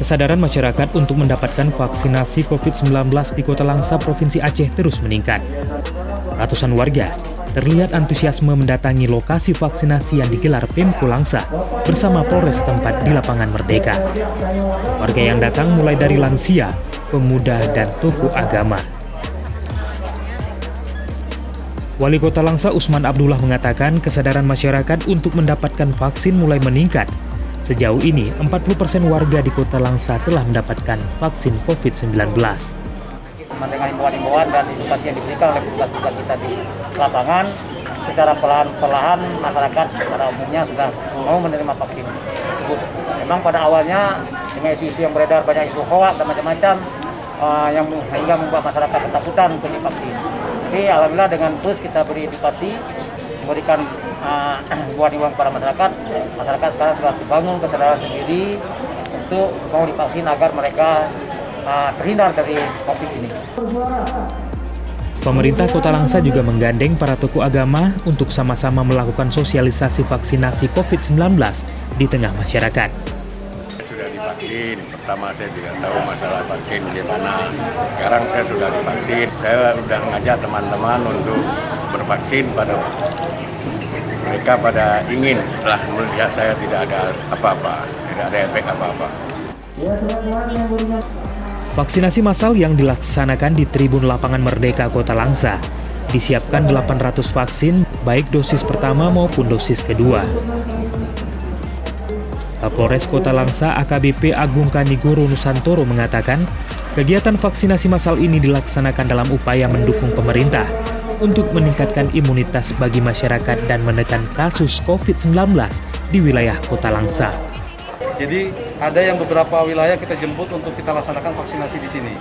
Kesadaran masyarakat untuk mendapatkan vaksinasi COVID-19 di Kota Langsa, Provinsi Aceh terus meningkat. Ratusan warga terlihat antusiasme mendatangi lokasi vaksinasi yang digelar Pemko Langsa bersama Polres setempat di Lapangan Merdeka. Warga yang datang mulai dari lansia, pemuda, dan tokoh agama. Wali Kota Langsa Usman Abdullah mengatakan kesadaran masyarakat untuk mendapatkan vaksin mulai meningkat. Sejauh ini, 40% warga di Kota Langsa telah mendapatkan vaksin COVID-19. Dengan himbauan-himbauan dan edukasi yang diberikan oleh petugas-petugas kita di lapangan, secara perlahan-perlahan masyarakat pada umumnya sudah mau menerima vaksin tersebut. Memang pada awalnya dengan isu-isu yang beredar, banyak isu hoaks dan macam-macam yang hingga membuat masyarakat ketakutan untuk divaksin. Jadi alhamdulillah dengan terus kita beri edukasi, memberikan himbauan-himbauan kepada masyarakat sekarang sudah terbangun kesadaran sendiri untuk mau divaksin agar mereka terhindar dari COVID ini. Pemerintah Kota Langsa juga menggandeng para tokoh agama untuk sama-sama melakukan sosialisasi vaksinasi COVID-19 di tengah masyarakat. Sudah divaksin, pertama saya tidak tahu masalah vaksin gimana. Sekarang saya sudah divaksin, saya sudah mengajak teman-teman untuk bervaksin pada mereka pada ingin, setelah melihat saya tidak ada apa-apa, tidak ada efek apa-apa. Vaksinasi massal yang dilaksanakan di Tribun Lapangan Merdeka Kota Langsa disiapkan 800 vaksin baik dosis pertama maupun dosis kedua. Kapolres Kota Langsa AKBP Agung Kanigoro Nusantoro mengatakan kegiatan vaksinasi massal ini dilaksanakan dalam upaya mendukung pemerintah untuk meningkatkan imunitas bagi masyarakat dan menekan kasus COVID-19 di wilayah Kota Langsa. Jadi ada yang beberapa wilayah kita jemput untuk kita laksanakan vaksinasi di sini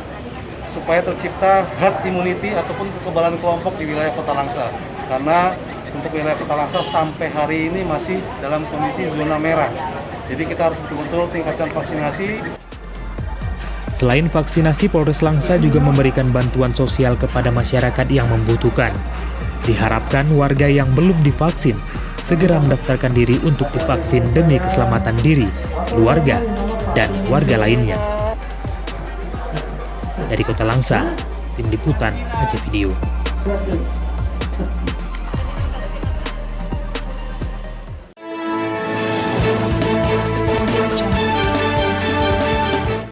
supaya tercipta herd immunity ataupun kekebalan kelompok di wilayah Kota Langsa. Karena untuk wilayah Kota Langsa sampai hari ini masih dalam kondisi zona merah. Jadi kita harus betul-betul tingkatkan vaksinasi. Selain vaksinasi, Polres Langsa juga memberikan bantuan sosial kepada masyarakat yang membutuhkan. Diharapkan warga yang belum divaksin segera mendaftarkan diri untuk divaksin demi keselamatan diri, keluarga, dan warga lainnya. Dari Kota Langsa, Tim Liputan Aceh Video.